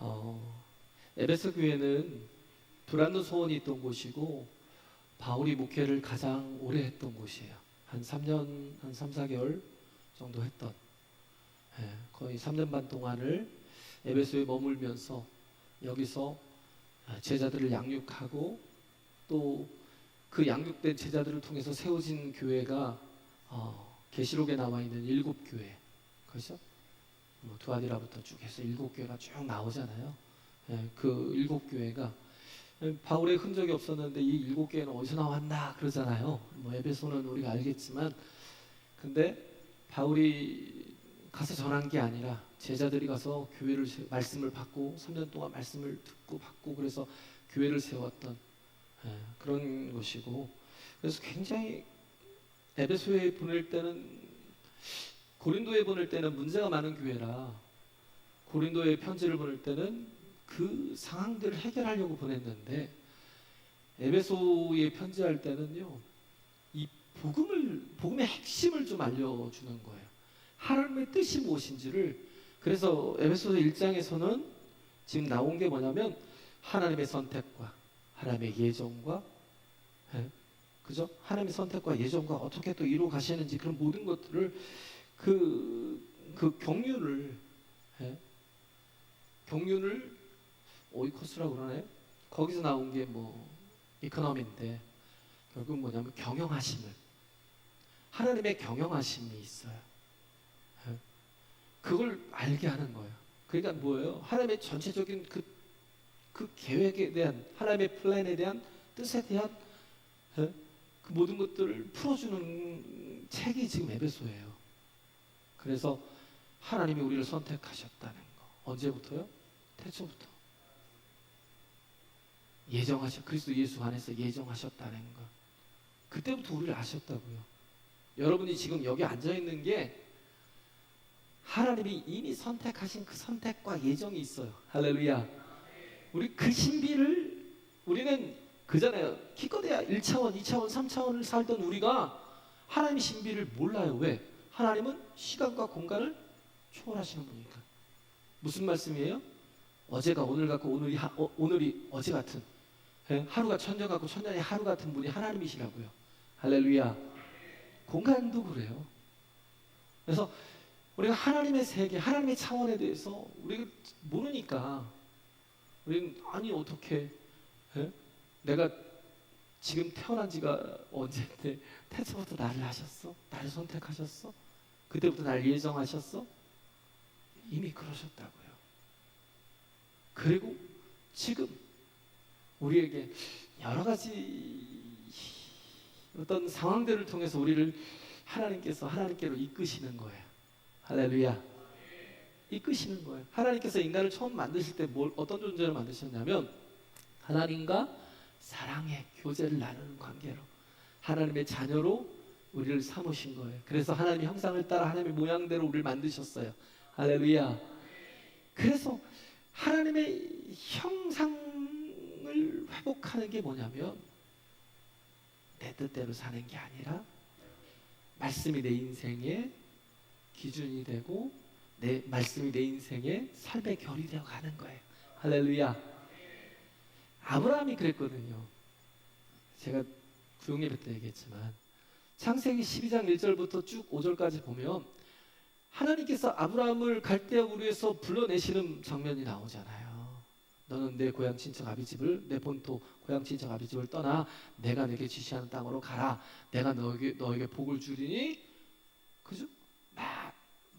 어, 에베소 교회는 브란도 소원이 있던 곳이고 바울이 목회를 가장 오래 했던 곳이에요. 한 3년, 한 3, 4개월 정도 했던, 거의 3년 반 동안을 에베소에 머물면서 여기서 제자들을 양육하고 또 그 양육된 제자들을 통해서 세워진 교회가 계시록에 나와 있는 7교회, 그렇죠? 두아디라부터 쭉 해서 7교회가 쭉 나오잖아요. 그 7교회가 바울의 흔적이 없었는데 이 7교회는 어디서 나왔나 그러잖아요. 에베소는 우리가 알겠지만, 근데 바울이 가서 전한 게 아니라 제자들이 가서 교회를 말씀을 받고 3년 동안 말씀을 듣고 받고 그래서 교회를 세웠던 그런 것이고, 그래서 굉장히 에베소에 보낼 때는, 고린도에 보낼 때는 문제가 많은 교회라 고린도에 편지를 보낼 때는 그 상황들을 해결하려고 보냈는데, 에베소에 편지할 때는요, 이 복음의 핵심을 좀 알려주는 거예요. 하나님의 뜻이 무엇인지를. 그래서 에베소서 1장에서는 지금 나온 게 뭐냐면 하나님의 선택과 하나님의 예정과, 그죠? 하나님의 선택과 예정과 어떻게 또 이루어 가시는지 그런 모든 것들을 그 경륜을, 경륜을 오이코스라고 그러나요? 거기서 나온 게 이코노미인데 결국 뭐냐면 경영하심을, 하나님의 경영하심이 있어요. 그걸 알게 하는 거예요. 그러니까 뭐예요? 하나님의 전체적인 그 계획에 대한, 하나님의 플랜에 대한, 뜻에 대한 그 모든 것들을 풀어주는 책이 지금 에베소예요. 그래서 하나님이 우리를 선택하셨다는 거. 언제부터요? 태초부터. 그리스도 예수 안에서 예정하셨다는 거. 그때부터 우리를 아셨다고요. 여러분이 지금 여기 앉아있는 게 하나님이 이미 선택하신 그 선택과 예정이 있어요. 할렐루야. 우리 그 신비를, 우리는 그잖아요. 기껏해야 1차원, 2차원, 3차원을 살던 우리가 하나님의 신비를 몰라요. 왜? 하나님은 시간과 공간을 초월하시는 분이니까. 무슨 말씀이에요? 어제가 오늘 같고 오늘이 어제 같은, 하루가 천년 같고 천년이 하루 같은 분이 하나님이시라고요. 할렐루야. 공간도 그래요. 그래서 우리가 하나님의 세계, 하나님의 차원에 대해서 우리가 모르니까 우리는 아니 어떻게, 내가 지금 태어난 지가 언제인데 태초부터 나를 하셨어? 나를 선택하셨어? 그때부터 나를 예정하셨어? 이미 그러셨다고요. 그리고 지금 우리에게 여러 가지 어떤 상황들을 통해서 우리를 하나님께로 이끄시는 거예요. 할렐루야. 이끄시는 거예요. 하나님께서 인간을 처음 만드실 때 어떤 존재로 만드셨냐면 하나님과 사랑의 교제를 나누는 관계로, 하나님의 자녀로 우리를 삼으신 거예요. 그래서 하나님의 형상을 따라 하나님의 모양대로 우리를 만드셨어요. 할렐루야. 그래서 하나님의 형상을 회복하는 게 뭐냐면 내 뜻대로 사는 게 아니라 말씀이 내 인생의 기준이 되고 말씀이 내 인생의 삶의 결이 되어 가는 거예요. 할렐루야. 아브라함이 그랬거든요. 제가 구용예배 때 얘기했지만 창세기 12장 1절부터 쭉 5절까지 보면 하나님께서 아브라함을 갈대아 우르에서 불러내시는 장면이 나오잖아요. 너는 내 고향 친척 아비집을, 내 본토 고향 친척 아비집을 떠나 내가 내게 지시하는 땅으로 가라. 내가 너에게 복을 주리니, 그죠?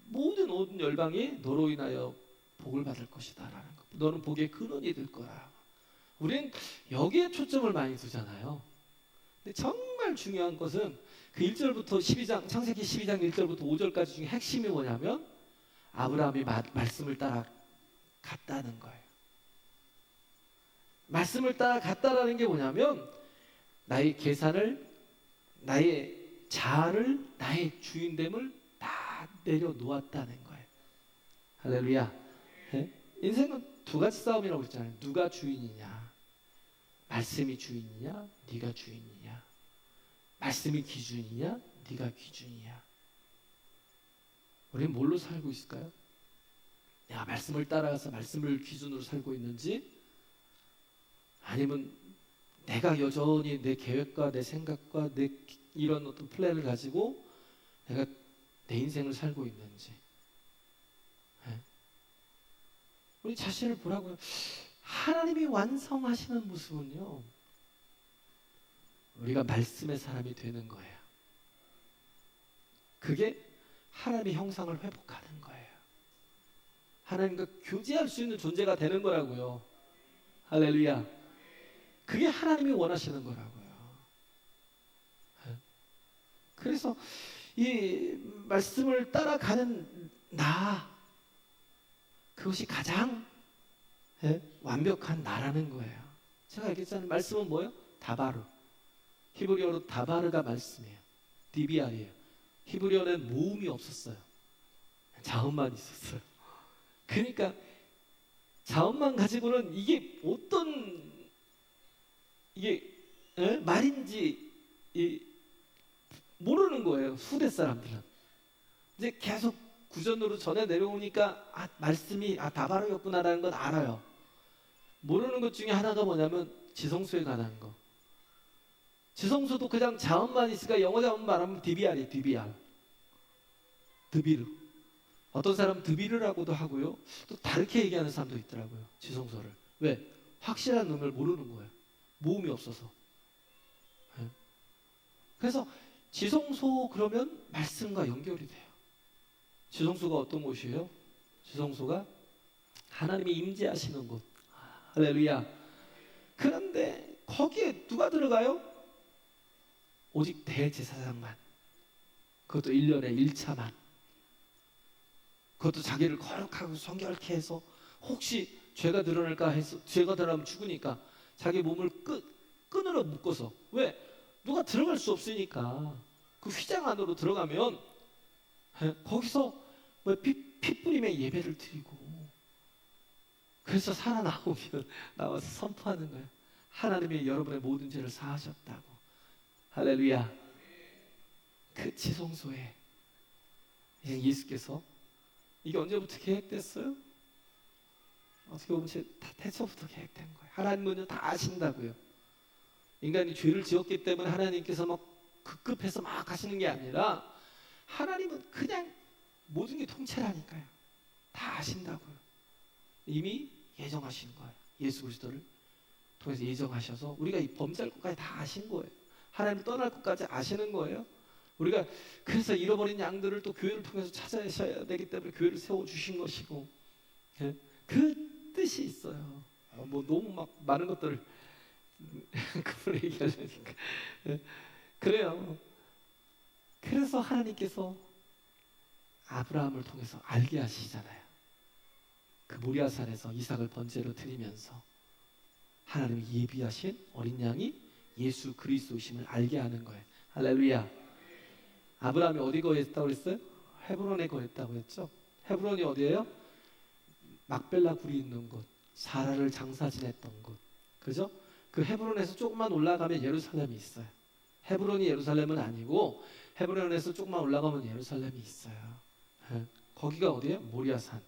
모든 온 열방이 너로 인하여 복을 받을 것이다 라는 거. 너는 복의 근원이 될 거야. 우리는 여기에 초점을 많이 두잖아요. 근데 정말 중요한 것은 그 1절부터 12장, 창세기 12장 1절부터 5절까지 중에 핵심이 뭐냐면 아브라함이 말씀을 따라 갔다는 거예요. 말씀을 따라 갔다라는 게 뭐냐면 나의 계산을, 나의 자아를, 나의 주인됨을 다 내려놓았다는 거예요. 할렐루야. 인생은 두 가지 싸움이라고 그랬잖아요. 누가 주인이냐, 말씀이 주인이냐, 네가 주인이냐. 말씀이 기준이냐, 네가 기준이냐. 우리는 뭘로 살고 있을까요? 내가 말씀을 따라가서 말씀을 기준으로 살고 있는지, 아니면 내가 여전히 내 계획과 내 생각과 내 이런 어떤 플랜을 가지고 내가 내 인생을 살고 있는지. 예? 우리 자신을 보라고요. 하나님이 완성하시는 모습은요, 우리가 말씀의 사람이 되는 거예요. 그게 하나님의 형상을 회복하는 거예요. 하나님과 교제할 수 있는 존재가 되는 거라고요. 할렐루야. 그게 하나님이 원하시는 거라고요. 그래서 이 말씀을 따라가는 그것이 가장 완벽한 나라는 거예요. 제가 얘기했잖아요. 말씀은 뭐예요? 다바르. 히브리어로 다바르가 말씀이에요. 디비알이에요. 히브리어는 모음이 없었어요. 자음만 있었어요. 그러니까 자음만 가지고는 이게 어떤 말인지 모르는 거예요. 후대 사람들은. 이제 계속 구전으로 전해 내려오니까 말씀이 다바르였구나라는 건 알아요. 모르는 것 중에 하나가 뭐냐면 지성소에 관한 거. 지성소도 그냥 자음만 있으니까 영어 자음 말하면 디비알이에요. 디비알. 드비르. 어떤 사람은 드비르라고도 하고요. 또 다르게 얘기하는 사람도 있더라고요. 지성소를. 왜? 확실한 의미를 모르는 거예요. 모음이 없어서. 그래서 지성소 그러면 말씀과 연결이 돼요. 지성소가 어떤 곳이에요? 지성소가 하나님이 임재하시는 곳. 할렐루야. 그런데 거기에 누가 들어가요? 오직 대제사장만. 그것도 1년에 1차만. 그것도 자기를 거룩하고 성결케 해서 혹시 죄가 드러날까 해서, 죄가 드러나면 죽으니까 자기 몸을 끈으로 묶어서. 왜? 누가 들어갈 수 없으니까. 그 휘장 안으로 들어가면 거기서 피 뿌림의 예배를 드리고, 그래서 살아나오면 나와서 선포하는 거예요. 하나님이 여러분의 모든 죄를 사하셨다고. 할렐루야. 그 지성소에 예수께서, 이게 언제부터 계획됐어요? 어떻게 보면 다 태초부터 계획된 거예요. 하나님은 다 아신다고요. 인간이 죄를 지었기 때문에 하나님께서 막 급급해서 막 하시는 게 아니라, 하나님은 그냥 모든 게 통째라니까요. 다 아신다고요. 이미 예정하신 거예요. 예수 그리스도를 통해서 예정하셔서 우리가 이 범죄할 것까지 다 아신 거예요. 하나님을 떠날 것까지 아시는 거예요. 우리가 그래서 잃어버린 양들을 또 교회를 통해서 찾아내셔야 되기 때문에 교회를 세워주신 것이고, 그 뜻이 있어요. 너무 막 많은 것들을 그분을 얘기하려니까. 그래요. 그래서 하나님께서 아브라함을 통해서 알게 하시잖아요. 그 모리아산에서 이삭을 번제로 드리면서 하나님이 예비하신 어린 양이 예수 그리스도심을 알게 하는 거예요. 할렐루야. 아브라함이 어디 거했다고 그랬어요? 헤브론에 거했다고 했죠. 헤브론이 어디예요? 막벨라 굴이 있는 곳, 사라를 장사 지냈던 곳. 그죠? 그 헤브론에서 조금만 올라가면 예루살렘이 있어요. 헤브론이 예루살렘은 아니고 헤브론에서 조금만 올라가면 예루살렘이 있어요. 거기가 어디예요? 모리아산.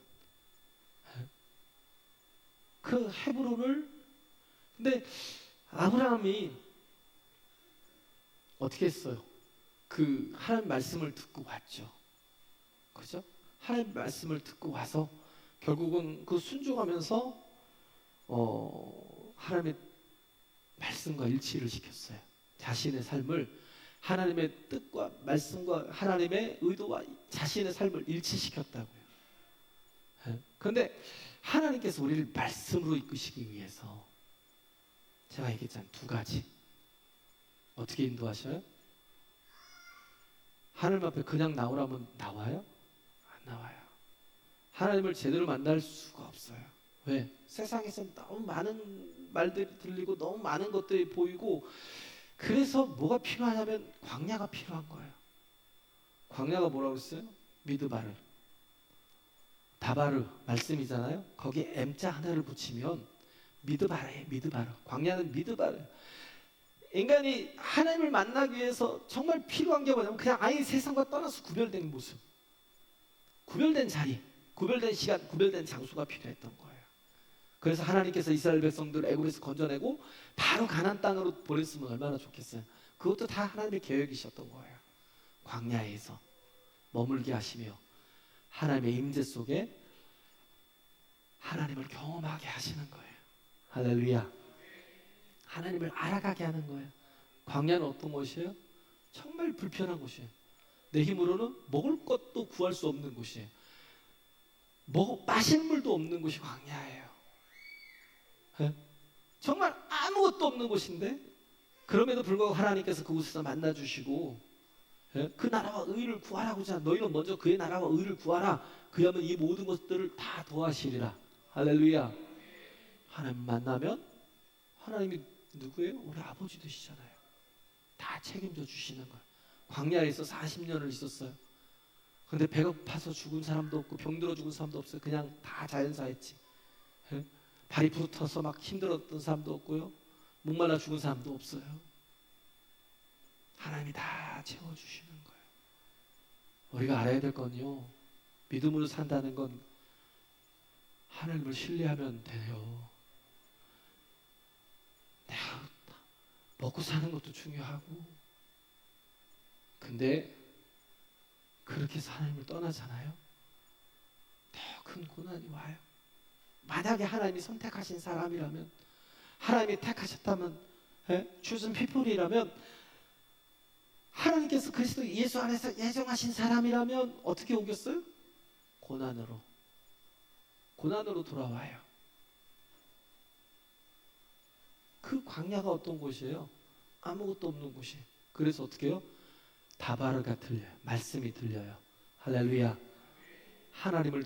그 헤브론을, 근데 아브라함이 어떻게 했어요? 그 하나님 말씀을 듣고 왔죠. 그죠? 하나님 말씀을 듣고 와서 결국은 그 순종하면서 하나님의 말씀과 일치를 시켰어요. 자신의 삶을 하나님의 뜻과 말씀과 하나님의 의도와 자신의 삶을 일치시켰다고요. 그런데 하나님께서 우리를 말씀으로 이끄시기 위해서 제가 얘기했잖아요. 두 가지. 어떻게 인도하셔요? 하나님 앞에 그냥 나오라면 나와요? 안 나와요. 하나님을 제대로 만날 수가 없어요. 왜? 세상에서 너무 많은 말들이 들리고 너무 많은 것들이 보이고, 그래서 뭐가 필요하냐면 광야가 필요한 거예요. 광야가 뭐라고 했어요? 미드바르. 다바르 말씀이잖아요. 거기에 M자 하나를 붙이면 미드바르예요. 미드바르. 광야는 미드바르. 인간이 하나님을 만나기 위해서 정말 필요한 게 뭐냐면 그냥 아예 세상과 떠나서 구별된 모습, 구별된 자리. 구별된 시간, 구별된 장소가 필요했던 거예요. 그래서 하나님께서 이스라엘 백성들을 애굽에서 건져내고 바로 가나안 땅으로 보냈으면 얼마나 좋겠어요. 그것도 다 하나님의 계획이셨던 거예요. 광야에서 머물게 하시며 하나님의 임재 속에 하나님을 경험하게 하시는 거예요. 할렐루야. 하나님을 알아가게 하는 거예요. 광야는 어떤 곳이에요? 정말 불편한 곳이에요. 내 힘으로는 먹을 것도 구할 수 없는 곳이에요. 마실 물도 없는 곳이 광야예요. 네? 정말 아무것도 없는 곳인데 그럼에도 불구하고 하나님께서 그곳에서 만나주시고 그 나라와 의를 구하라고 하잖아. 너희는 먼저 그의 나라와 의를 구하라. 그야면 이 모든 것들을 다 도하시리라. 할렐루야. 하나님 만나면 하나님이 누구예요? 우리 아버지 되시잖아요. 다 책임져 주시는 거예요. 광야에서 40년을 있었어요. 근데 배고파서 죽은 사람도 없고 병들어 죽은 사람도 없어요. 그냥 다 자연사했지. 발이 부르터서 막 힘들었던 사람도 없고요. 목말라 죽은 사람도 없어요. 하나님이 다 채워주시는 거예요. 우리가 알아야 될 건요, 믿음으로 산다는 건 하나님을 신뢰하면 돼요. 내가 먹고 사는 것도 중요하고, 근데 그렇게 해서 하나님을 떠나잖아요. 더 큰 고난이 와요. 만약에 하나님이 선택하신 사람이라면, 하나님이 택하셨다면, chosen people이라면, 하나님께서 그리스도 예수 안에서 예정하신 사람이라면 어떻게 오겠어요? 고난으로 돌아와요. 그 광야가 어떤 곳이에요? 아무것도 없는 곳이. 그래서 어떻게 해요? 다바르가 들려요. 말씀이 들려요. 할렐루야. 하나님을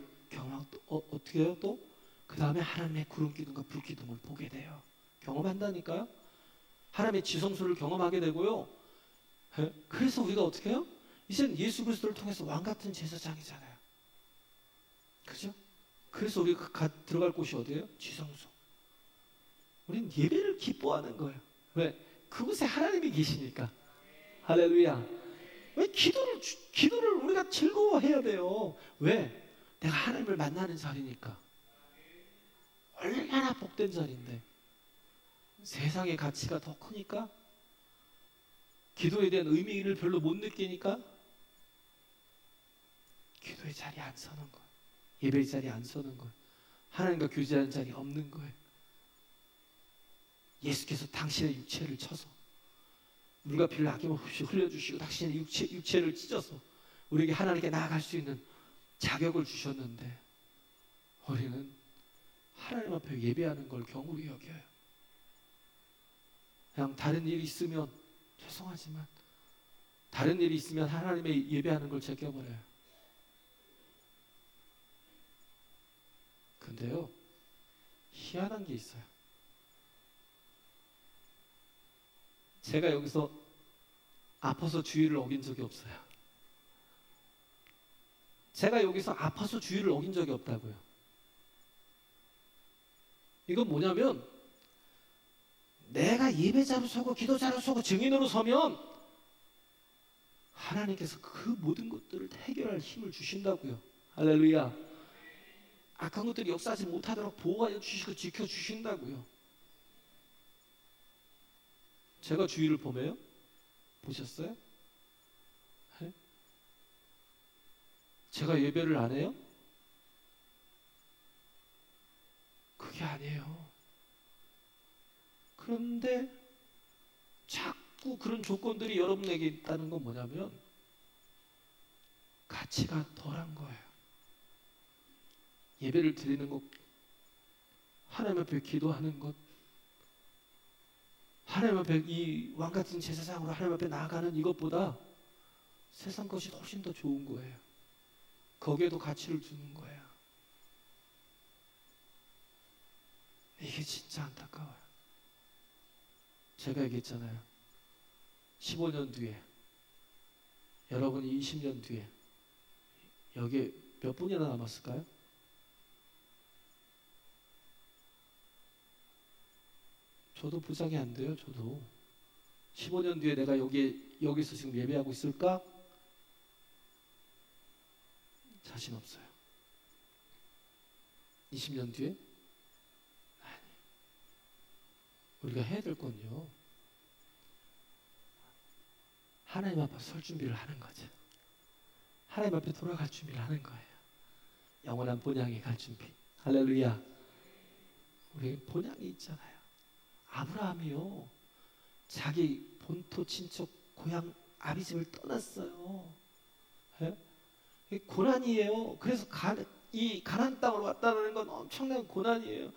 어떻게 해요? 또 그 다음에 하나님의 구름 기둥과 불 기둥을 보게 돼요. 경험한다니까요. 하나님의 지성소를 경험하게 되고요. 그래서 우리가 어떻게 해요? 이제는 예수 그리스도를 통해서 왕 같은 제사장이잖아요. 그죠? 그래서 우리가 들어갈 곳이 어디예요? 지성소. 우리는 예배를 기뻐하는 거예요. 왜? 그곳에 하나님이 계시니까. 할렐루야. 왜 기도를 우리가 즐거워해야 돼요? 왜? 내가 하나님을 만나는 자리니까. 얼마나 복된 자리인데. 세상의 가치가 더 크니까, 기도에 대한 의미를 별로 못 느끼니까 기도의 자리에 안 서는 거예요. 예배의 자리에 안 서는 거예요. 하나님과 교제하는 자리 없는 거예요. 예수께서 당신의 육체를 쳐서 물과 피를 아낌없이 흘려주시고 당신의 육체를 찢어서 우리에게 하나님께 나아갈 수 있는 자격을 주셨는데, 우리는 하나님 앞에 예배하는 걸 경홀히 여겨요. 그냥 다른 일이 있으면, 죄송하지만 다른 일이 있으면 하나님의 예배하는 걸 제껴버려요. 근데요, 희한한 게 있어요. 제가 여기서 아파서 주의를 어긴 적이 없어요. 제가 여기서 아파서 주의를 어긴 적이 없다고요. 이건 뭐냐면, 내가 예배자로 서고 기도자로 서고 증인으로 서면 하나님께서 그 모든 것들을 해결할 힘을 주신다고요. 할렐루야. 악한 것들이 역사하지 못하도록 보호하여 주시고 지켜주신다고요. 제가 주의를 범해요? 보셨어요? 네? 제가 예배를 안 해요? 그게 아니에요. 그런데 자꾸 그런 조건들이 여러분에게 있다는 건 뭐냐면 가치가 덜한 거예요. 예배를 드리는 것, 하나님 앞에 기도하는 것, 하나님 앞에 이 왕같은 제사장으로 하나님 앞에 나아가는 이것보다 세상 것이 훨씬 더 좋은 거예요. 거기에도 가치를 주는 거예요. 이게 진짜 안타까워요. 제가 얘기했잖아요. 15년 뒤에, 여러분이 20년 뒤에 여기에 몇 분이나 남았을까요? 저도 보장이 안 돼요. 저도 15년 뒤에 내가 여기서 지금 예배하고 있을까? 자신 없어요. 20년 뒤에? 아니. 우리가 해야 될 건요, 하나님 앞에 설 준비를 하는 거죠. 하나님 앞에 돌아갈 준비를 하는 거예요. 영원한 본향에 갈 준비. 할렐루야. 우리 본향이 있잖아요. 아브라함이요, 자기 본토 친척 고향 아비집을 떠났어요. 예? 이게 고난이에요. 그래서 이 가나안 땅으로 왔다는 건 엄청난 고난이에요.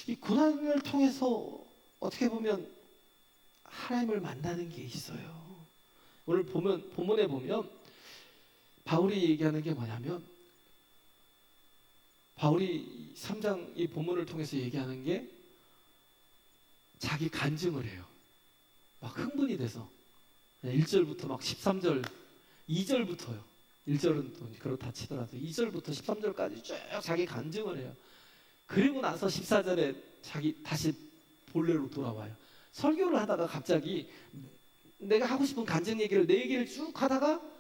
이 고난을 통해서 어떻게 보면 하나님을 만나는 게 있어요. 오늘 본문에 보면 바울이 얘기하는 게 뭐냐면, 바울이 3장 이 본문을 통해서 얘기하는 게 자기 간증을 해요. 막 흥분이 돼서 1절부터 막 13절, 2절부터요. 1절은 또 그렇다 치더라도 2절부터 13절까지 쭉 자기 간증을 해요. 그리고 나서 14절에 자기 다시 본래로 돌아와요. 설교를 하다가 갑자기 내가 하고 싶은 간증 얘기를, 내 얘기를 쭉 하다가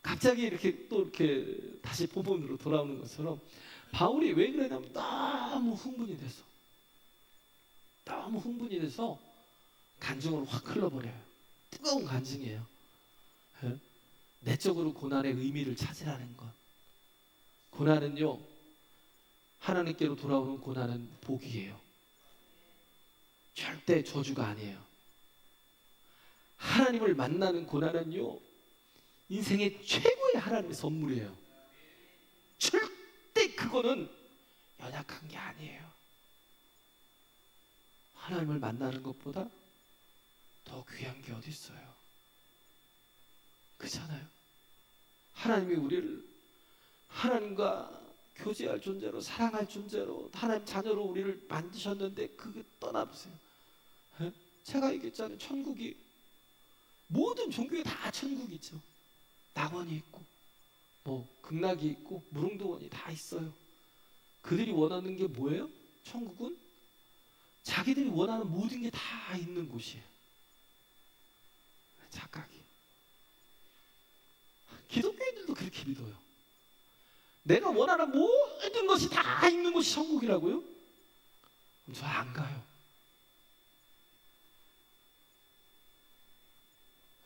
갑자기 이렇게 또 이렇게 다시 본문으로 돌아오는 것처럼, 바울이 왜 그러냐면 너무 흥분이 돼서 간증으로 확 흘러버려요. 뜨거운 간증이에요. 내적으로 고난의 의미를 찾으라는 것. 고난은요, 하나님께로 돌아오는 고난은 복이에요. 절대 저주가 아니에요. 하나님을 만나는 고난은요, 인생의 최고의 하나님의 선물이에요. 절대 그거는 연약한 게 아니에요. 하나님을 만나는 것보다 더 귀한 게 어디 있어요? 그렇잖아요. 하나님이 우리를 하나님과 교제할 존재로, 사랑할 존재로, 하나님 자녀로 우리를 만드셨는데 그게 떠나보세요. 에? 제가 얘기했잖아요. 천국이, 모든 종교에 다 천국이 있죠. 낙원이 있고 뭐 극락이 있고 무릉도원이 다 있어요. 그들이 원하는 게 뭐예요? 천국은 자기들이 원하는 모든 게 다 있는 곳이에요. 착각이. 기독교인들도 그렇게 믿어요. 내가 원하는 모든 것이 다 있는 곳이 천국이라고요? 그럼 저 안 가요.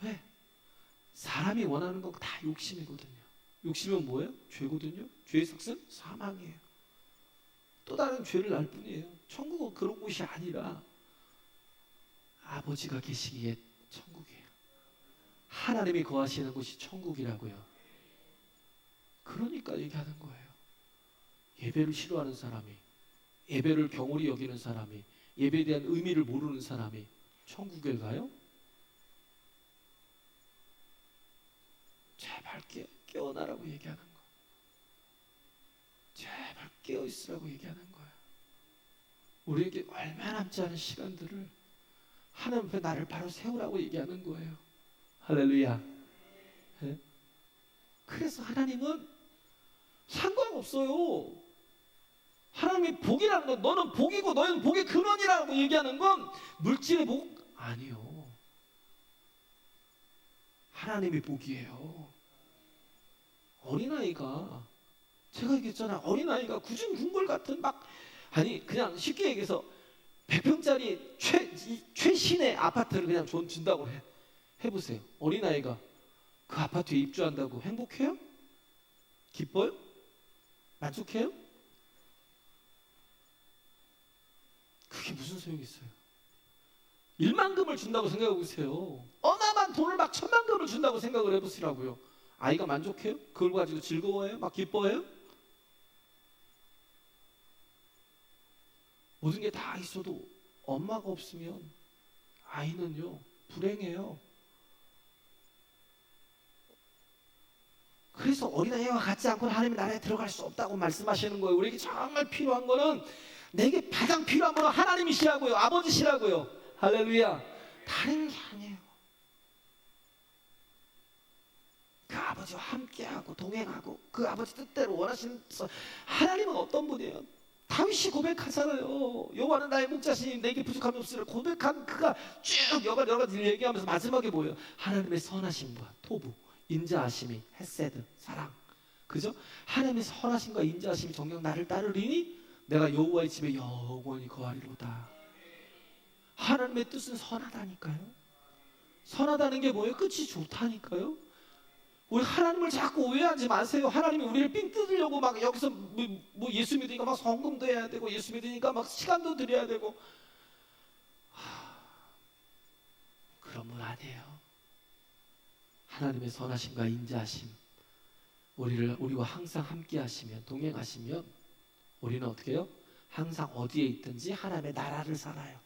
왜? 사람이 원하는 건 다 욕심이거든요. 욕심은 뭐예요? 죄거든요. 죄의 삭은 사망이에요. 또 다른 죄를 낳을 뿐이에요. 천국은 그런 곳이 아니라 아버지가 계시기에 천국이에요. 하나님이 거하시는 곳이 천국이라고요. 그러니까 얘기하는 거예요. 예배를 싫어하는 사람이, 예배를 경홀히 여기는 사람이, 예배에 대한 의미를 모르는 사람이 천국에 가요? 제발 깨어나라고 얘기하는 거예요. 제발 깨어있으라고 얘기하는 거예요. 우리에게 얼마 남지 않은 시간들을 하나님 앞에 나를 바로 세우라고 얘기하는 거예요. 할렐루야. 네? 그래서 하나님은 상관없어요. 하나님이 복이라는 건, 너는 복이고 너희는 복의 근원이라고 얘기하는 건 물질의 복 아니요. 하나님의 복이에요. 어린아이가, 제가 얘기했잖아요. 어린아이가 굳은 궁궐 같은 아니 그냥 쉽게 얘기해서 100평짜리 최신의 아파트를 그냥 준다고 해보세요. 어린아이가 그 아파트에 입주한다고 행복해요? 기뻐요? 만족해요? 그게 무슨 소용이 있어요? 1만금을 준다고 생각해 보세요. 어마어마한 돈을 1000만금을 준다고 생각을 해보시라고요. 아이가 만족해요? 그걸 가지고 즐거워해요? 기뻐해요? 모든 게 다 있어도 엄마가 없으면 아이는요, 불행해요. 그래서 어린아이와 같지 않고는 하나님의 나라에 들어갈 수 없다고 말씀하시는 거예요. 우리에게 정말 필요한 거는, 내게 가장 필요한 거는 하나님이시라고요. 아버지시라고요. 할렐루야. 다른 게 아니에요. 그 아버지와 함께하고 동행하고 그 아버지 뜻대로 원하시는, 하나님은 어떤 분이에요? 다윗이 고백하잖아요. 여호와는 나의 목자시니 내게 부족함이 없으리라 고백한 그가 쭉 여러 가지를 얘기하면서 마지막에 뭐예요? 하나님의 선하심과 토부, 인자하심이, 헤세드, 사랑, 그죠? 하나님의 선하심과 인자하심이 정녕 나를 따르리니 내가 여호와의 집에 영원히 거하리로다. 하나님의 뜻은 선하다니까요. 선하다는 게 뭐예요? 끝이 좋다니까요. 우리 하나님을 자꾸 오해하지 마세요. 하나님이 우리를 삥 뜯으려고 막 여기서 뭐 예수 믿으니까 막 성금도 해야 되고, 예수 믿으니까 막 시간도 드려야 되고, 그런 분 아니에요. 하나님의 선하심과 인자하심, 우리와 항상 함께 하시면, 동행하시면 우리는 어떻게 해요? 항상 어디에 있든지 하나님의 나라를 살아요.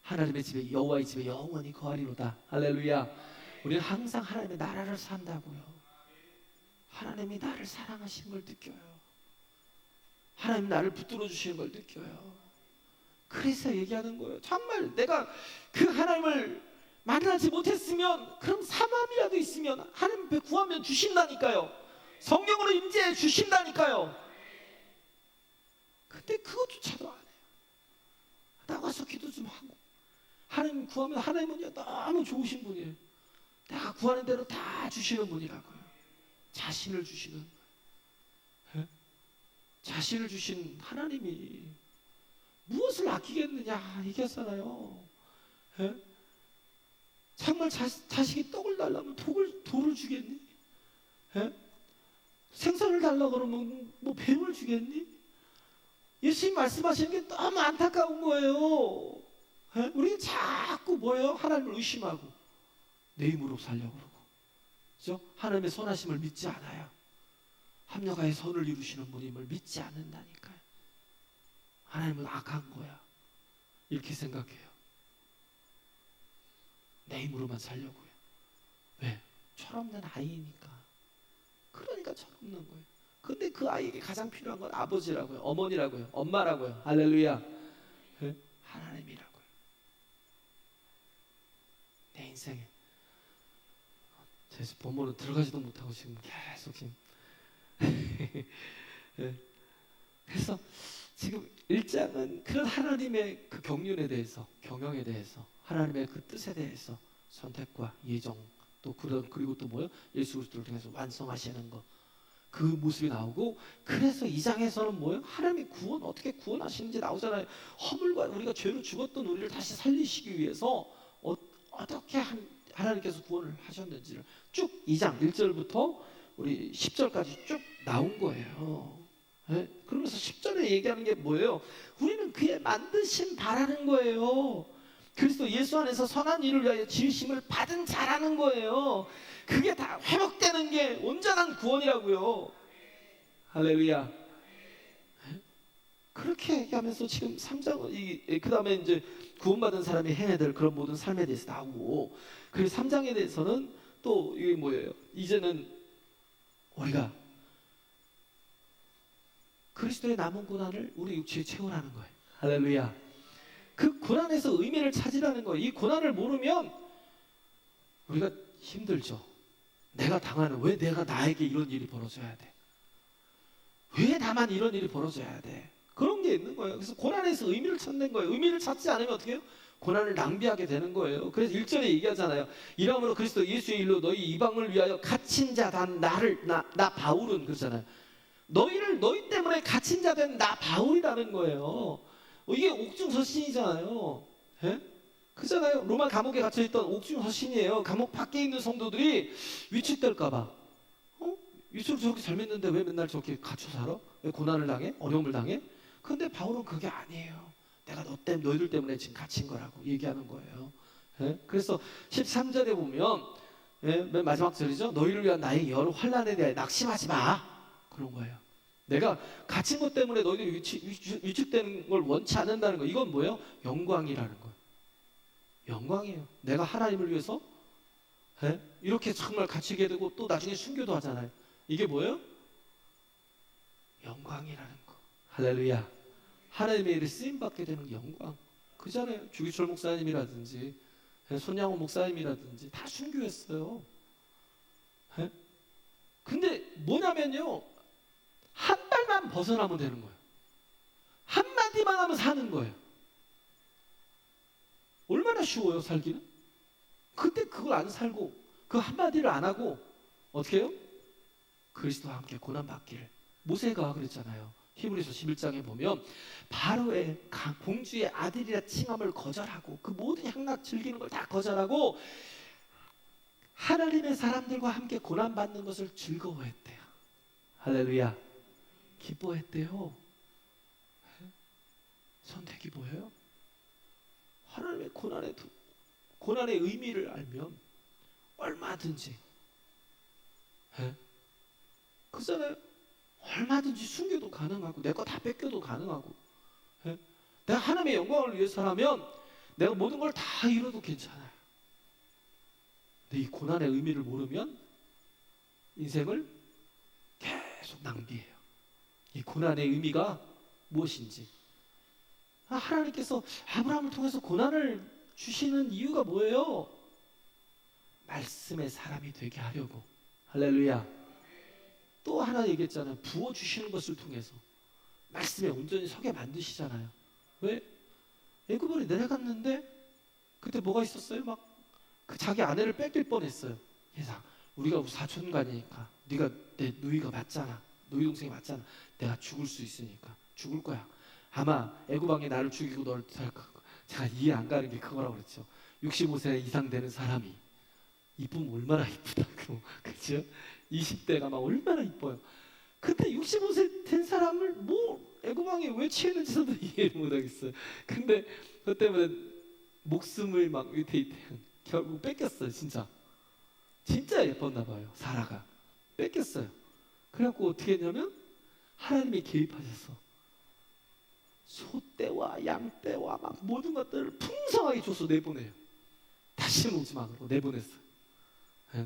하나님의 집에, 여호와의 집에 영원히 거하리로다. 할렐루야. 우리는 항상 하나님의 나라를 산다고요. 하나님이 나를 사랑하시는 걸 느껴요. 하나님이 나를 붙들어 주시는 걸 느껴요. 그래서 얘기하는 거예요. 정말 내가 그 하나님을 만나지 못했으면, 그럼 사람이라도 있으면 하나님 앞에 구하면 주신다니까요. 성령으로 임재해 주신다니까요. 근데 그것조차도 안 해요. 나가서 기도 좀 하고, 하나님 구하면 하나님은 너무 좋으신 분이에요. 내가 구하는 대로 다 주시는 분이라고요. 자신을 주시는 거예요. 자신을 주신 하나님이 무엇을 아끼겠느냐 얘기했잖아요. 정말 자식이 떡을 달라면 돌을 주겠니? 생선을 달라고 그러면 뭐 뱀을 주겠니? 예수님 말씀하시는 게 너무 안타까운 거예요. 우리는 자꾸 뭐예요? 하나님을 의심하고 내 힘으로 살려고 그러고, 그죠? 하나님의 선하심을 믿지 않아요. 합력하여 선을 이루시는 분임을 믿지 않는다니까요. 하나님은 악한 거야, 이렇게 생각해요. 내 힘으로만 살려고 해요. 왜? 철없는 아이니까. 그러니까 철없는 거예요. 근데 그 아이에게 가장 필요한 건 아버지라고요, 어머니라고요, 엄마라고요. 할렐루야. 하나님이라고요. 내 인생에 제 본문은 들어가지도 못하고 지금 계속 지금 그래서 지금 1장은 그런 하나님의 그 경륜에 대해서, 경영에 대해서, 하나님의 그 뜻에 대해서, 선택과 예정, 또 그리고 또 뭐요? 예수 그리스도를 통해서 완성하시는 것, 그 모습이 나오고, 그래서 2장에서는 뭐예요? 하나님의 구원, 어떻게 구원하시는지 나오잖아요. 허물과 우리가 죄로 죽었던 우리를 다시 살리시기 위해서 어떻게 하나님께서 구원을 하셨는지를 쭉 2장 1절부터 우리 10절까지 쭉 나온 거예요. 그러면서 10절에 얘기하는 게 뭐예요? 우리는 그의 만드심 바라는 거예요. 그리스도 예수 안에서 선한 일을 위하여 지으심을 받은 자라는 거예요. 그게 다 회복되는 게 온전한 구원이라고요. 할렐루야. 그렇게 얘기하면서 지금 3장, 그 다음에 이제 구원받은 사람이 행해야 될 그런 모든 삶에 대해서 나오고, 그리고 3장에 대해서는 또 이게 뭐예요? 이제는 우리가 그리스도의 남은 고난을 우리 육체에 채우라는 거예요. 할렐루야. 그 고난에서 의미를 찾으라는 거예요. 이 고난을 모르면 우리가 힘들죠. 내가 당하는, 왜 내가 나에게 이런 일이 벌어져야 돼? 왜 나만 이런 일이 벌어져야 돼? 그런 게 있는 거예요. 그래서 고난에서 의미를 찾는 거예요. 의미를 찾지 않으면 어떻게 해요? 고난을 낭비하게 되는 거예요. 그래서 1절에 얘기하잖아요. 이러므로 그리스도 예수의 일로 너희 이방을 위하여 갇힌 자 단 나 바울은, 그러잖아요. 너희 때문에 갇힌 자 된 나 바울이라는 거예요. 이게 옥중서신이잖아요. 그잖아요. 로마 감옥에 갇혀있던 옥중서신이에요. 감옥 밖에 있는 성도들이 위축될까봐, 위축을 저렇게 잘 맺는데 왜 맨날 저렇게 갇혀 살아? 왜 고난을 당해? 어려움을 당해? 근데 바울은 그게 아니에요. 내가 너희들 때문에 지금 갇힌 거라고 얘기하는 거예요. 그래서 13절에 보면, 맨 마지막 절이죠. 너희를 위한 나의 여러 환난에 대해 낙심하지 마, 그런 거예요. 내가 갇힌 것 때문에 너희들이 위축되는 걸 원치 않는다는 거, 이건 뭐예요? 영광이라는 거예요. 영광이에요. 내가 하나님을 위해서 이렇게 정말 갇히게 되고 또 나중에 순교도 하잖아요. 이게 뭐예요? 영광이라는 거. 할렐루야. 하나님의 일을 쓰임받게 되는 영광. 그잖아요. 주기철 목사님이라든지 손양호 목사님이라든지 다 순교했어요. 근데 뭐냐면요, 한 발만 벗어나면 되는 거예요. 한마디만 하면 사는 거예요. 얼마나 쉬워요, 살기는? 근데 그걸 안 살고, 그 한마디를 안 하고 어떻게 해요? 그리스도와 함께 고난받기를. 모세가 그랬잖아요. 히브리서 11장에 보면 바로의 공주의 아들이라 칭함을 거절하고 그 모든 향락 즐기는 걸 다 거절하고 하나님의 사람들과 함께 고난받는 것을 즐거워했대요. 할렐루야. 기뻐했대요. 선택이 보여요? 하나님의 고난의 의미를 알면 얼마든지 그잖아요. 얼마든지 숨겨도 가능하고 내 거 다 뺏겨도 가능하고 내가 하나님의 영광을 위해서라면 내가 모든 걸 다 잃어도 괜찮아요. 근데 이 고난의 의미를 모르면 인생을 계속 낭비해요. 이 고난의 의미가 무엇인지. 하나님께서 아브라함을 통해서 고난을 주시는 이유가 뭐예요? 말씀의 사람이 되게 하려고. 할렐루야. 또 하나 얘기했잖아요. 부어주시는 것을 통해서 말씀에 온전히 서게 만드시잖아요. 왜? 애굽으로 내려갔는데 그때 뭐가 있었어요? 막 그 자기 아내를 뺏길 뻔했어요. 그래서 우리가 사촌간이니까 네가 내 누이가 맞잖아. 누이 동생이 맞잖아. 내가 죽을 수 있으니까 죽을 거야. 아마 애굽 왕이 나를 죽이고 너를 제가 이해 안 가는 게 그거라고 그랬죠. 65세 이상 되는 사람이 이쁘면 얼마나 이쁘다. 그렇죠? 20대가 막 얼마나 이뻐요. 근데 65세 된 사람을 뭐 애굽 왕이 왜 취했는지 저도 이해를 못 하겠어요. 근데 그것 때문에 목숨을 막 위태위태 결국 뺏겼어요. 진짜 예뻤나 봐요. 사라가 뺏겼어요. 그래갖고 어떻게 했냐면 하나님이 개입하셔서 소떼와 양떼와 막 모든 것들을 풍성하게 줘서 내보내요. 다시는 오지 마 그러고 내보냈어요.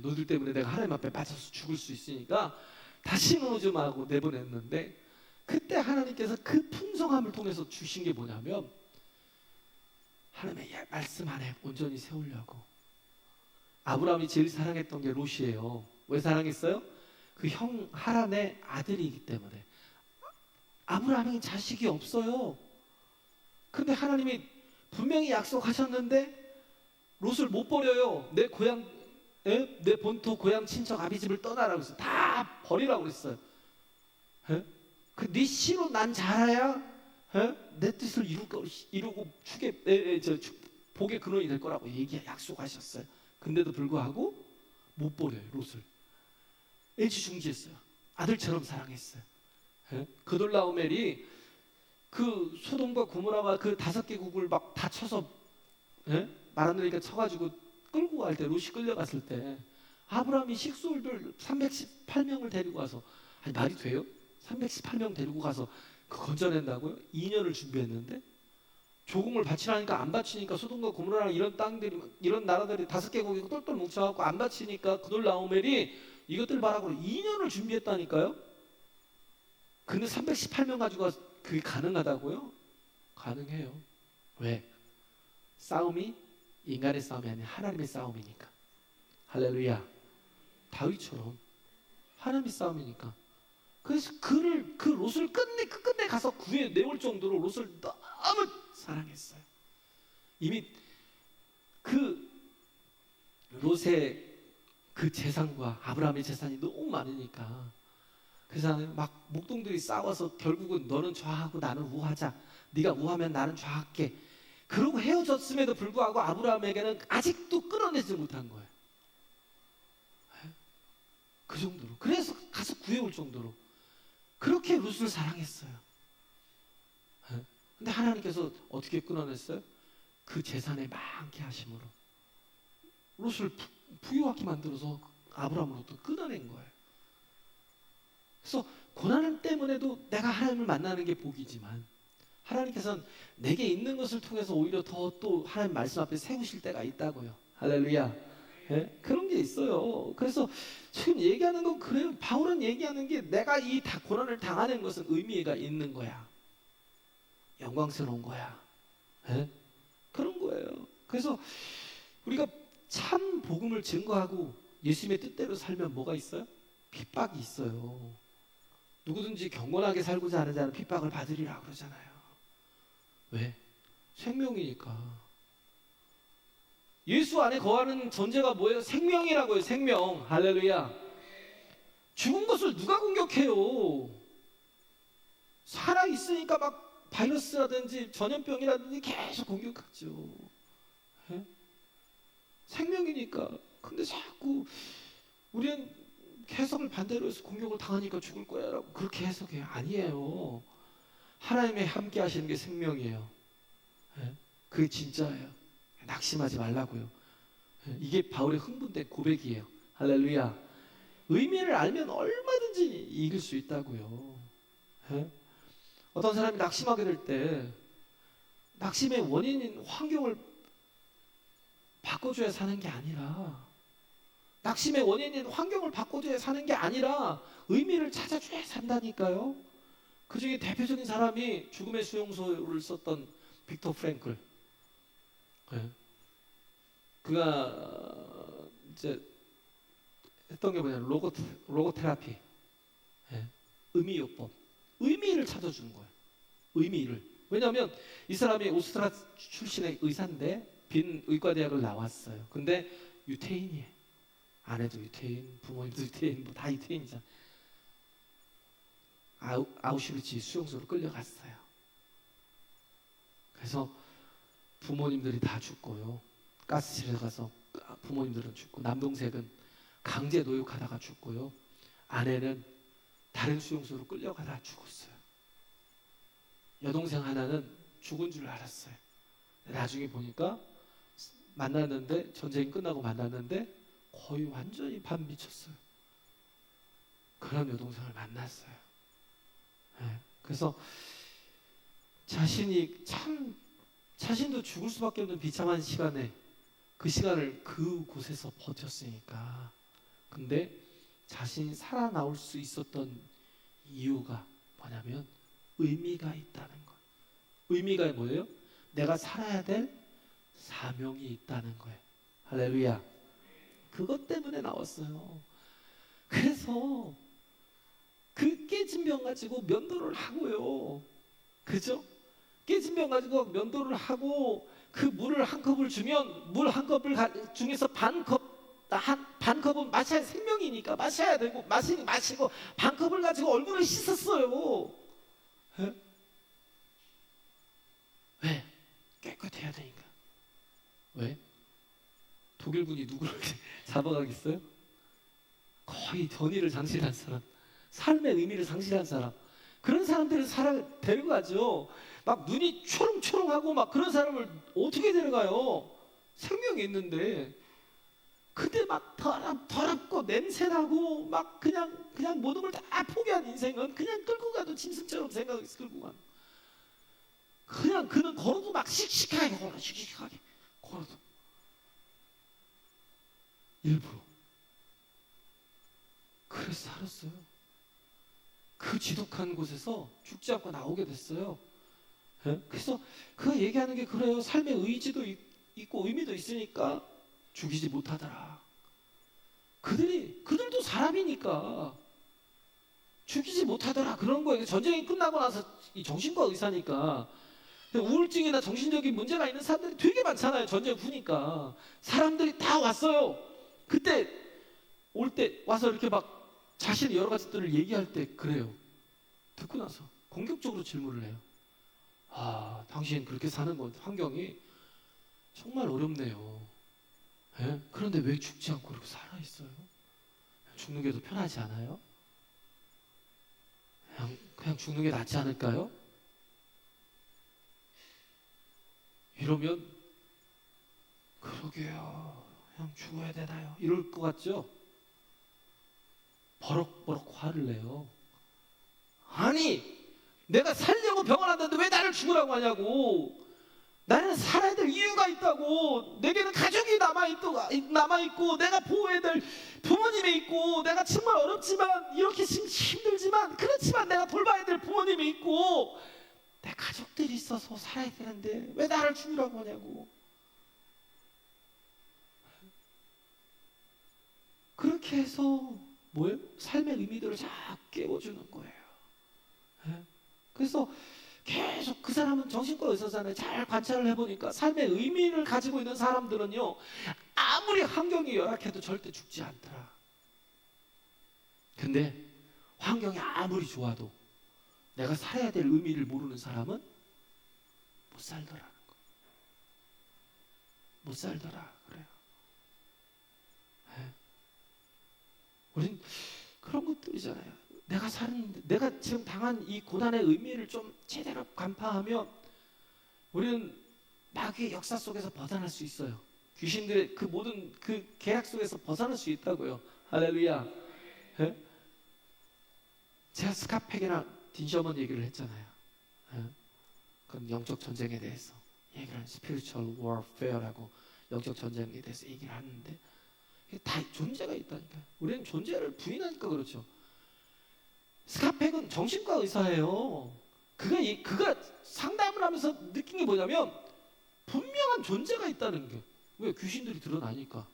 너들 때문에 내가 하나님 앞에 빠져서 죽을 수 있으니까 다시는 오지 마 하고 내보냈는데 그때 하나님께서 그 풍성함을 통해서 주신 게 뭐냐면 하나님의 말씀 안에 온전히 세우려고. 아브라함이 제일 사랑했던 게 롯이에요. 왜 사랑했어요? 그 형 하란의 아들이기 때문에. 아브라함이 자식이 없어요. 근데 하나님이 분명히 약속하셨는데 롯을 못 버려요. 내 고향, 내 본토 고향 친척 아비집을 떠나라고 했어요. 다 버리라고 그랬어요. 그 네 씨로 난 자라야 내 뜻을 이루고 복의 근원이 될 거라고 약속하셨어요. 근데도 불구하고 못 버려요. 롯을 애지중지했어요. 아들처럼 사랑했어요. 그돌라오멜이 그 소돔과 고모라와 그 5개국을 막 다 쳐서 말하느니까 쳐가지고 끌고 갈 때 롯이 끌려갔을 때 아브라함이 식솔들 318명을 데리고 가서 아니 말이 돼요? 318명 데리고 가서 그 건져낸다고요? 2년을 준비했는데 조공을 바치라니까 안 바치니까 소돔과 고모라랑 이런 땅들이 이런 나라들이 5개국이 똘똘 뭉쳐갖고 안 바치니까 그돌라오멜이 이것들 봐라고 2년을 준비했다니까요. 근데 318명 가지고 그게 가능하다고요? 가능해요. 왜? 싸움이 인간의 싸움이 아니라 하나님의 싸움이니까. 할렐루야. 다윗처럼 하나님의 싸움이니까. 그래서 그 롯을 끝내 가서 구해 내올 정도로 롯을 너무 사랑했어요. 이미 그 롯의 그 재산과 아브라함의 재산이 너무 많으니까 그래서 막 목동들이 싸워서 결국은 너는 좌하고 나는 우하자. 네가 우하면 나는 좌할게. 그러고 헤어졌음에도 불구하고 아브라함에게는 아직도 끌어내지 못한 거예요. 그 정도로. 그래서 가서 구해올 정도로. 그렇게 롯을 사랑했어요. 근데 하나님께서 어떻게 끊어냈어요? 그 재산에 많게 하심으로 롯을 부유하게 만들어서 아브라함으로부터 끊어낸 거예요. 그래서 고난 때문에도 내가 하나님을 만나는 게 복이지만 하나님께서는 내게 있는 것을 통해서 오히려 더 또 하나님 말씀 앞에 세우실 때가 있다고요. 할렐루야. 그런 게 있어요. 그래서 지금 얘기하는 건 그래요. 바울은 얘기하는 게 내가 이 고난을 당하는 것은 의미가 있는 거야. 영광스러운 거야. 그런 거예요. 그래서 우리가 참 복음을 증거하고 예수님의 뜻대로 살면 뭐가 있어요? 핍박이 있어요. 누구든지 경건하게 살고자 하는 자는 핍박을 받으리라 그러잖아요. 왜? 생명이니까. 예수 안에 거하는 존재가 뭐예요? 생명이라고요. 생명. 할렐루야. 죽은 것을 누가 공격해요? 살아 있으니까 막 바이러스라든지 전염병이라든지 계속 공격하죠. 예? 생명이니까. 근데 자꾸 우리는 해석을 반대로 해서 공격을 당하니까 죽을 거야 라고 그렇게 해석해요. 아니에요. 하나님의 함께 하시는 게 생명이에요. 예? 그게 진짜예요. 낙심하지 말라고요. 예? 이게 바울의 흥분된 고백이에요. 할렐루야. 의미를 알면 얼마든지 이길 수 있다고요. 예? 어떤 사람이 낙심하게 될 때 낙심의 원인인 환경을 바꿔줘야 사는 게 아니라, 낙심의 원인인 환경을 바꿔줘야 사는 게 아니라 의미를 찾아줘야 산다니까요. 그 중에 대표적인 사람이 죽음의 수용소를 썼던 빅터 프랭클. 예. 그가 이제 했던 게 뭐냐면 로고테라피. 예. 의미요법. 의미를 찾아주는 거예요. 의미를. 왜냐하면 이 사람이 오스트라 출신의 의사인데 빈 의과대학을 나왔어요. 근데 유태인이에요. 아내도 유태인, 부모님도 유태인, 뭐 다 유태인이잖아. 아우슈비츠 수용소로 끌려갔어요. 그래서 부모님들이 다 죽고요. 가스실에 가서 부모님들은 죽고, 남동생은 강제 노역하다가 죽고요. 아내는 다른 수용소로 끌려가다 죽었어요. 여동생 하나는 죽은 줄 알았어요. 나중에 보니까 만났는데, 전쟁이 끝나고 만났는데 거의 완전히 반 미쳤어요. 그런 여동생을 만났어요. 네. 그래서 자신도 죽을 수밖에 없는 비참한 시간에 그 시간을 그곳에서 버텼으니까. 근데 자신이 살아나올 수 있었던 이유가 뭐냐면 의미가 있다는 것. 의미가 뭐예요? 내가 살아야 될 사명이 있다는 거예요. 할렐루야. 그것 때문에 나왔어요. 그래서 그 깨진 병 가지고 면도를 하고요. 그죠? 깨진 병 가지고 면도를 하고 그 물을 한 컵을 주면 물 한 컵을 중에서 반 컵은 마셔야 생명이니까 마셔야 되고, 마시고 반 컵을 가지고 얼굴을 씻었어요. 에? 왜? 깨끗해야 되니까. 왜? 독일군이 누구를 잡아가겠어요? 거의 전의를 상실한 사람, 삶의 의미를 상실한 사람, 그런 사람들을 데려가죠. 막 눈이 초롱초롱하고 막 그런 사람을 어떻게 데려가요? 생명이 있는데. 근데 막 더럽고 냄새나고 막 그냥 모든 걸 다 포기한 인생은 그냥 끌고 가도 짐승처럼 생각해서 끌고 가는. 그냥 그는 걸어도 막 씩씩하게 걸어도 일부러. 그래서 살았어요. 그 지독한 곳에서 죽지 않고 나오게 됐어요. 예? 그래서 그 얘기하는 게 그래요. 삶의 의지도 있고 의미도 있으니까 죽이지 못하더라. 그들도 사람이니까 죽이지 못하더라. 그런 거예요. 전쟁이 끝나고 나서 이 정신과 의사니까 우울증이나 정신적인 문제가 있는 사람들이 되게 많잖아요. 전쟁 후니까 사람들이 다 왔어요. 그때 올 때 와서 이렇게 막 자신의 여러 가지들을 얘기할 때 그래요. 듣고 나서 공격적으로 질문을 해요. 아, 당신 그렇게 사는 것 환경이 정말 어렵네요. 예? 그런데 왜 죽지 않고 그렇게 살아있어요? 죽는 게 더 편하지 않아요? 그냥 죽는 게 낫지 않을까요? 이러면 그러게요. 그냥 죽어야 되나요? 이럴 것 같죠? 버럭버럭 화를 내요. 아니, 내가 살려고 병을 한다는데 왜 나를 죽으라고 하냐고. 나는 살아야 될 이유가 있다고. 내게는 가족이 남아있고 내가 보호해야 될 부모님이 있고, 내가 정말 어렵지만 이렇게 힘들지만 그렇지만 내가 돌봐야 될 부모님이 있고 내 가족들이 있어서 살아야 되는데 왜 나를 죽으라고 하냐고. 그렇게 해서 뭐예요? 삶의 의미들을 쫙 깨워주는 거예요. 그래서 계속 그 사람은 정신과 의사잖아요. 잘 관찰을 해보니까 삶의 의미를 가지고 있는 사람들은요, 아무리 환경이 열악해도 절대 죽지 않더라. 근데 환경이 아무리 좋아도 내가 살아야 될 의미를 모르는 사람은 못 살더라는 거예요. 못 살더라 그래요. 네. 우린 그런 것들이잖아요. 내가 사는데, 내가 지금 당한 이 고난의 의미를 좀 제대로 간파하면 우리는 마귀의 역사 속에서 벗어날 수 있어요. 귀신들의 그 모든 그 계략 속에서 벗어날 수 있다고요. 할렐루야. 예? 제가 스카팩이랑 딘셔먼 얘기를 했잖아요. 예? 그건 영적 전쟁에 대해서 얘기를 하는 spiritual warfare라고 영적 전쟁에 대해서 얘기를 하는데 다 존재가 있다니까요. 우리는 존재를 부인하니까 그렇죠. 스카팩은 정신과 의사예요. 그가 상담을 하면서 느낀 게 뭐냐면 분명한 존재가 있다는 게. 왜? 귀신들이 드러나니까.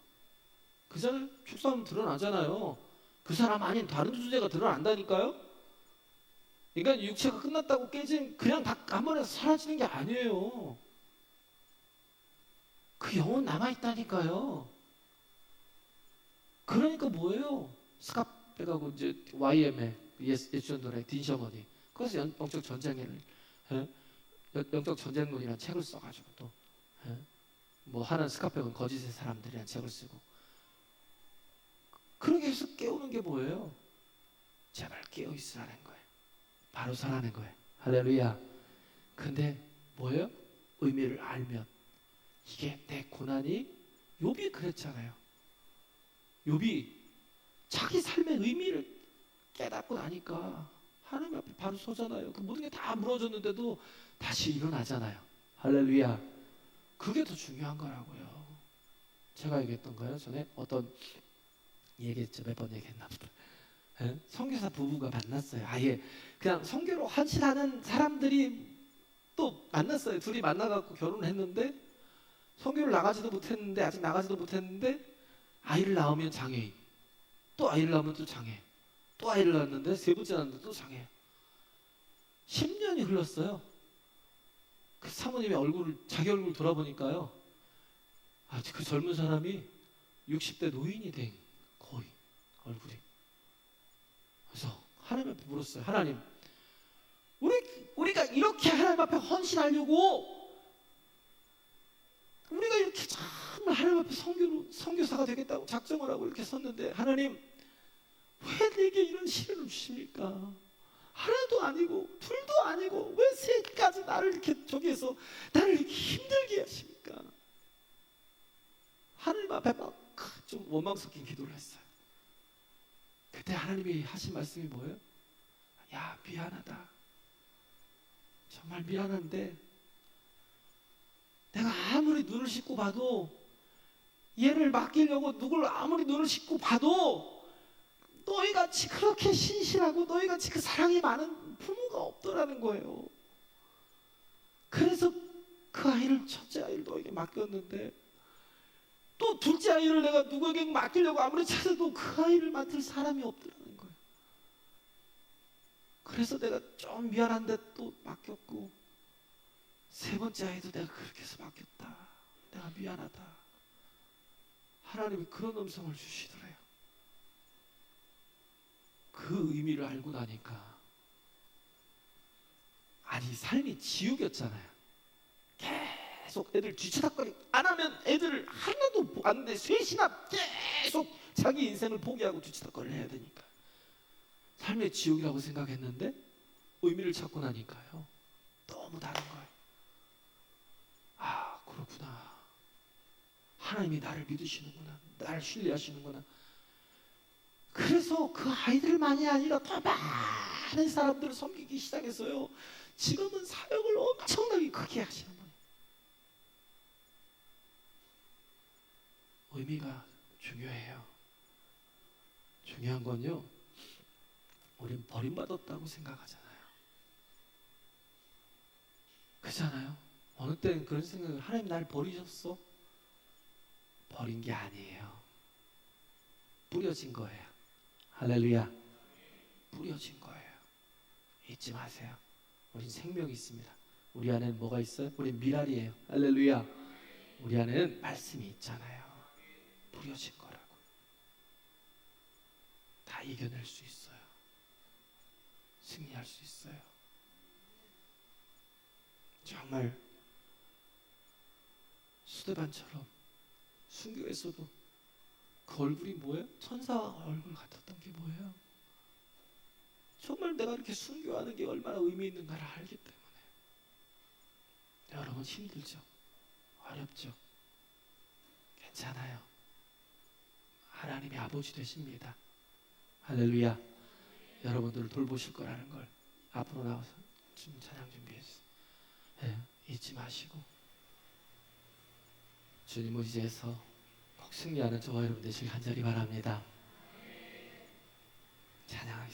그잖아요. 축사하면 드러나잖아요. 그 사람 아닌 다른 존재가 드러난다니까요. 인간 육체가 끝났다고 깨진 그냥 다 한 번에 사라지는 게 아니에요. 그 영혼 남아있다니까요. 그러니까 뭐예요? 스카페가고 이제 YM에 예수전도의 딘셔머니. 그래서 영적 전쟁을 영적 전쟁론이라는 책을 써가지고 또 뭐 하는 스카페는 거짓의 사람들이라는 책을 쓰고 그렇게 해서 깨우는 게 뭐예요? 제발 깨어있으라는 거예요. 바로 서라는 거예요. 할렐루야. 근데 뭐예요? 의미를 알면 이게 내 고난이 욥이 그랬잖아요. 욥이 자기 삶의 의미를 깨닫고 나니까 하나님 앞에 바로 서잖아요. 그 모든 게 다 무너졌는데도 다시 일어나잖아요. 할렐루야. 그게 더 중요한 거라고요. 제가 얘기했던가요? 전에 어떤 얘기했죠. 몇 번 얘기했나 보다. 선교사 부부가 만났어요. 아예 그냥 선교로 헌신하는 사람들이 또 만났어요. 둘이 만나갖고 결혼을 했는데 선교를 나가지도 못했는데 아직 나가지도 못했는데 아이를 낳으면 장애인, 또 아이를 낳으면 또 장애, 또 아이를 낳았는데 세 번째 낳았는데 또 장애. 10년이 흘렀어요. 그 사모님의 자기 얼굴 돌아보니까요. 그 젊은 사람이 60대 노인이 된 거의 얼굴이. 그래서 하나님 앞에 물었어요. 하나님, 우리가 이렇게 하나님 앞에 헌신하려고 우리가 이렇게 정말 하나님 앞에 선교사가 되겠다고 작정을 하고 이렇게 섰는데 하나님 왜 내게 이런 시련을 주십니까? 하나도 아니고 둘도 아니고 왜 셋까지 나를 이렇게 저기에서 나를 이렇게 힘들게 하십니까? 하나님 앞에 막 좀 원망 섞인 기도를 했어요. 그때 하나님이 하신 말씀이 뭐예요? 야, 미안하다. 정말 미안한데 내가 아무리 눈을 씻고 봐도 얘를 맡기려고 누굴 아무리 눈을 씻고 봐도 너희같이 그렇게 신실하고 너희같이 그 사랑이 많은 부모가 없더라는 거예요. 그래서 그 아이를 첫째 아이를 너에게 맡겼는데 또 둘째 아이를 내가 누구에게 맡기려고 아무리 찾아도 그 아이를 맡을 사람이 없더라는 거예요. 그래서 내가 좀 미안한데 또 맡겼고 세 번째 아이도 내가 그렇게 해서 맡겼다. 내가 미안하다. 하나님이 그런 음성을 주시더래요. 그 의미를 알고 나니까 아니 삶이 지옥이었잖아요. 계속 애들 뒤치다거리 안 하면 애들을 하나도 안 돼. 셋이나 계속 자기 인생을 포기하고 뒤치다거리를 해야 되니까 삶의 지옥이라고 생각했는데 의미를 찾고 나니까요 너무 다른 거예요. 아, 그렇구나. 하나님이 나를 믿으시는구나. 나를 신뢰하시는구나. 그래서 그 아이들만이 아니라 더 많은 사람들을 섬기기 시작했어요. 지금은 사역을 엄청나게 크게 하시는 분이에요. 의미가 중요해요. 중요한 건요, 우린 버림받았다고 생각하잖아요. 그렇잖아요. 어느 때는 그런 생각을, 하나님 날 버리셨어? 버린 게 아니에요. 뿌려진 거예요. 할렐루야. 뿌려진 거예요. 잊지 마세요. 우린 생명이 있습니다. 우리 안에는 뭐가 있어요? 우린 미랄이에요. 할렐루야. 우리 안에는 말씀이 있잖아요. 뿌려진 거라고. 다 이겨낼 수 있어요. 승리할 수 있어요. 정말 수레반처럼 순교했어도 그 얼굴이 뭐예요? 천사 얼굴 같았던 게 뭐예요? 정말 내가 이렇게 순교하는 게 얼마나 의미 있는가를 알기 때문에. 여러분 힘들죠? 어렵죠? 괜찮아요. 하나님이 아버지 되십니다. 할렐루야. 여러분들을 돌보실 거라는 걸 앞으로 나와서 좀 찬양 준비했어요. 네, 잊지 마시고 주님을 의지해서 꼭 승리하는 저와 여러분 되시길 간절히 바랍니다. 찬양